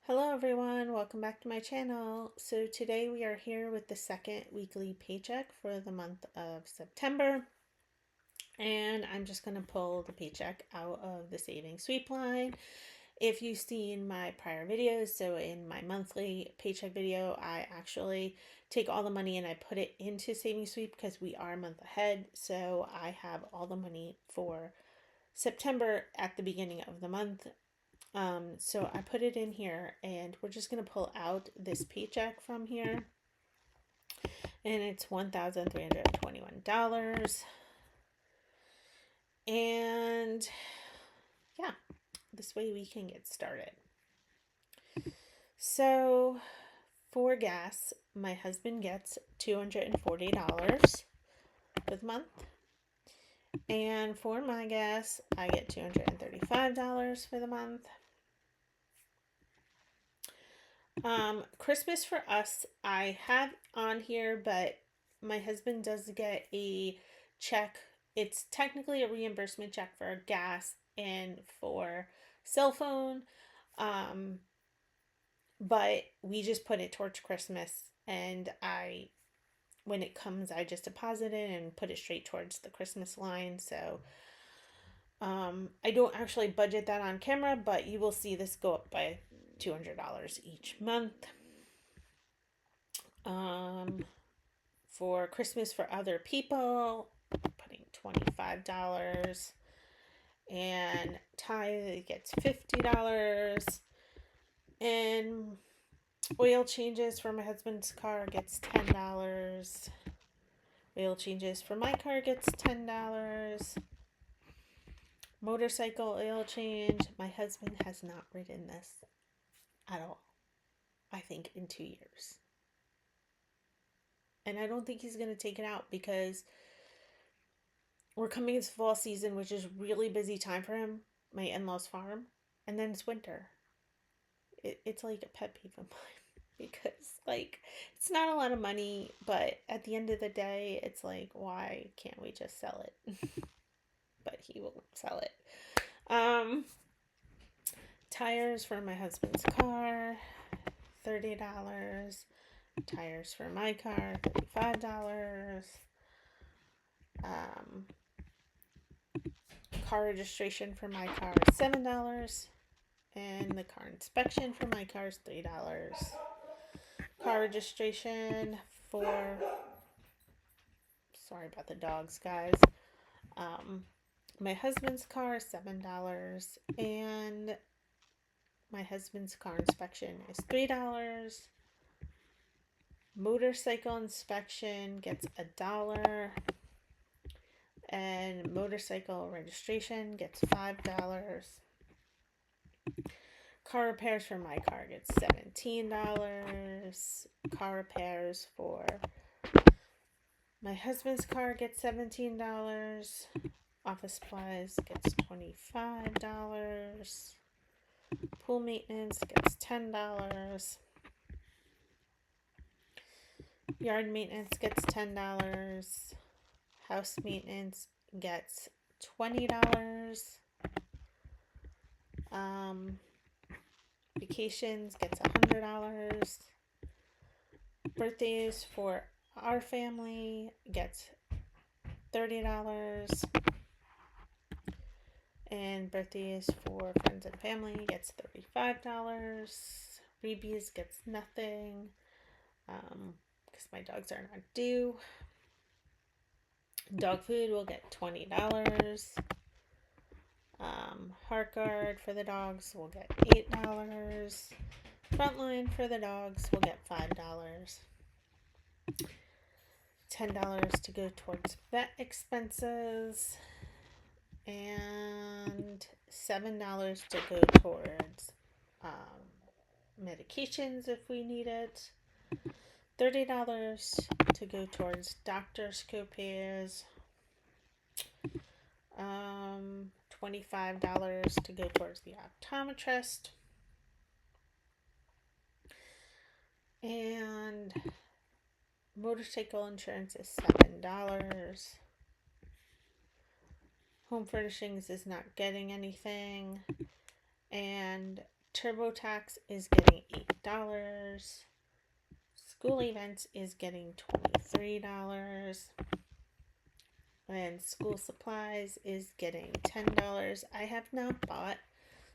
Hello everyone, welcome back to my channel. So today we are here with the second weekly paycheck for the month of September. And I'm just going to pull the paycheck out of the savings sweep line. If you've seen my prior videos, so in my monthly paycheck video, I actually take all the money and I put it into savings sweep because we are a month ahead. So I have all the money for September at the beginning of the month. So I put it in here and we're just going to pull out this paycheck from here. And it's $1,321. And yeah, this way we can get started. So for gas, my husband gets $240 for the month. And for my gas, I get $235 for the month. Christmas for us, I have on here, but my husband does get a check. It's technically a reimbursement check for gas and for cell phone. But we just put it towards Christmas, and when it comes, I just deposit it and put it straight towards the Christmas line. So I don't actually budget that on camera, but you will see this go up by $200 each month. For Christmas for other people, putting $25, and Ty gets $50, and oil changes for my husband's car gets $10. Oil changes for my car gets $10. Motorcycle oil change. My husband has not ridden this at all, I think, in 2 years. And I don't think he's going to take it out because we're coming into fall season, which is really busy time for him, my in-laws farm. And then it's winter. It's like a pet peeve of mine because, like, it's not a lot of money, but at the end of the day, it's like, why can't we just sell it? But he won't sell it. Tires for my husband's car, $30. Tires for my car, $35. Car registration for my car is $7. And the car inspection for my car is $3. Car registration for, sorry about the dogs, guys. My husband's car is $7. And my husband's car inspection is $3. Motorcycle inspection gets $1. And motorcycle registration gets $5. Car repairs for my car gets $17. Car repairs for my husband's car gets $17. Office supplies gets $25. Pool maintenance gets $10. Yard maintenance gets $10. House maintenance gets $20. Vacations gets $100. Birthdays for our family gets $30. And birthdays for friends and family gets $35. FREEBIES gets nothing because my dogs are not due. Dog food will get $20. Heart guard for the dogs will get $8. Frontline for the dogs will get $5. $10 to go towards vet expenses. And $7 to go towards medications if we need it. $30 to go towards doctor's copays. $25 to go towards the optometrist. And motorcycle insurance is $7. Home furnishings is not getting anything. And TurboTax is getting $8. School events is getting $23. And school supplies is getting $10. I have not bought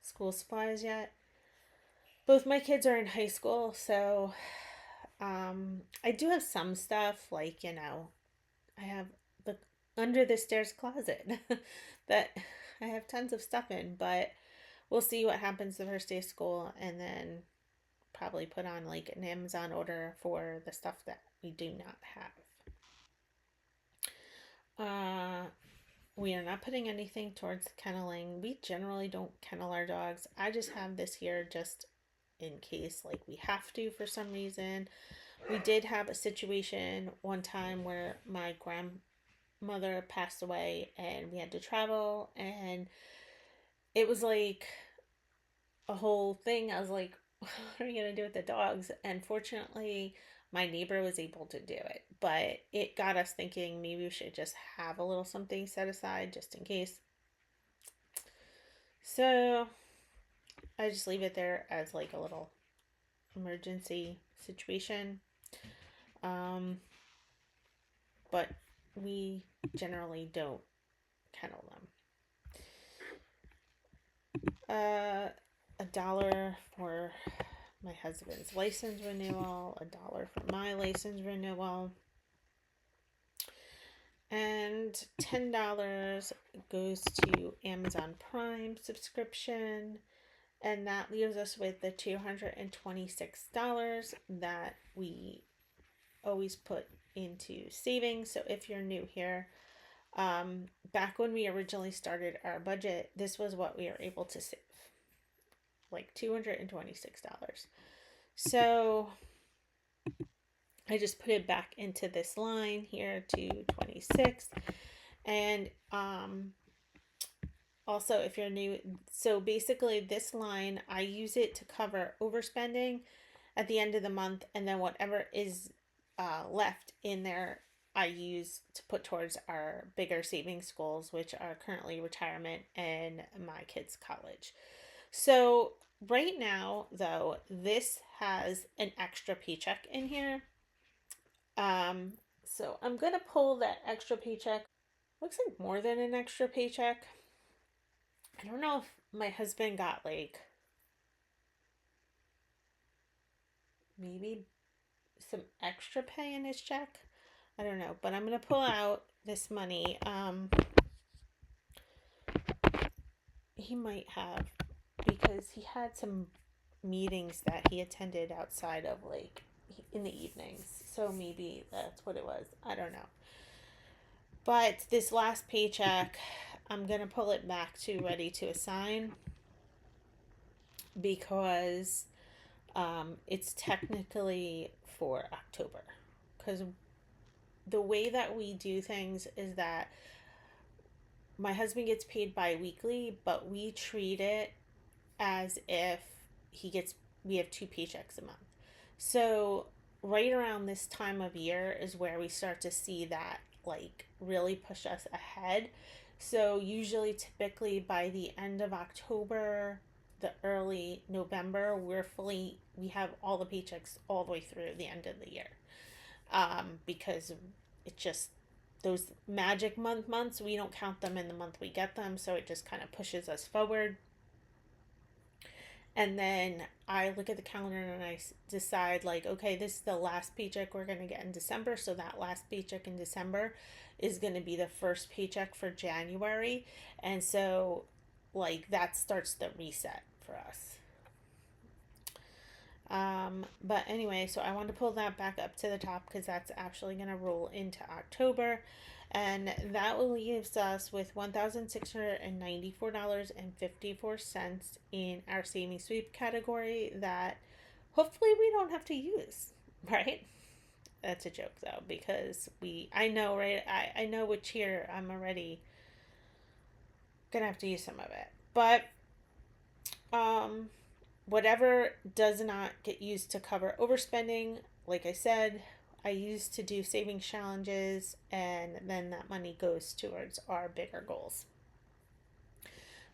school supplies yet. Both my kids are in high school, so I do have some stuff, like, I have the under the stairs closet that I have tons of stuff in, but we'll see what happens the first day of school, and then probably put on like an Amazon order for the stuff that we do not have. We are not putting anything towards kenneling. We generally don't kennel our dogs. I just have this here just in case, like, we have to for some reason. We did have a situation one time where my grandmother passed away and we had to travel, and it was like a whole thing. I was like, what are you going to do with the dogs? And fortunately, my neighbor was able to do it, but it got us thinking maybe we should just have a little something set aside just in case. So I just leave it there as like a little emergency situation. But we generally don't kennel them. $1 for my husband's license renewal, $1 for my license renewal, and $10 goes to Amazon Prime subscription, and that leaves us with the $226 that we always put into savings. So if you're new here, back when we originally started our budget, this was what we were able to save, like $226. So I just put it back into this line here to 26. And also, if you're new, so basically this line, I use it to cover overspending at the end of the month, and then whatever is left in there, I use to put towards our bigger savings goals, which are currently retirement and my kids' college. So right now, though, this has an extra paycheck in here. So I'm gonna pull that extra paycheck. Looks like more than an extra paycheck. I don't know if my husband got like maybe some extra pay in his check. I don't know, but I'm gonna pull out this money. He might have, because he had some meetings that he attended outside of, like, in the evenings. So maybe that's what it was. I don't know. But this last paycheck, I'm going to pull it back to ready to assign, because it's technically for October. Because the way that we do things is that my husband gets paid bi-weekly, but we treat it as if we have two paychecks a month. So right around this time of year is where we start to see that, like, really push us ahead. So usually, typically by the end of October, the early November, we have all the paychecks all the way through the end of the year. Because it just, those magic months, we don't count them in the month we get them, so it just kind of pushes us forward. And then I look at the calendar and I decide, like, okay, this is the last paycheck we're going to get in December. So that last paycheck in December is going to be the first paycheck for January. And so, like, that starts the reset for us. But anyway, so I want to pull that back up to the top because that's actually going to roll into October. And that leaves us with $1,694.54 in our savings sweep category that hopefully we don't have to use, right? That's a joke, though, because I know, right? I know which year I'm already gonna have to use some of it. But whatever does not get used to cover overspending, like I said, I used to do savings challenges, and then that money goes towards our bigger goals.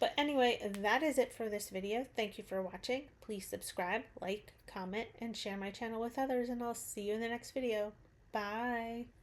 But anyway, that is it for this video. Thank you for watching. Please subscribe, like, comment, and share my channel with others, and I'll see you in the next video. Bye!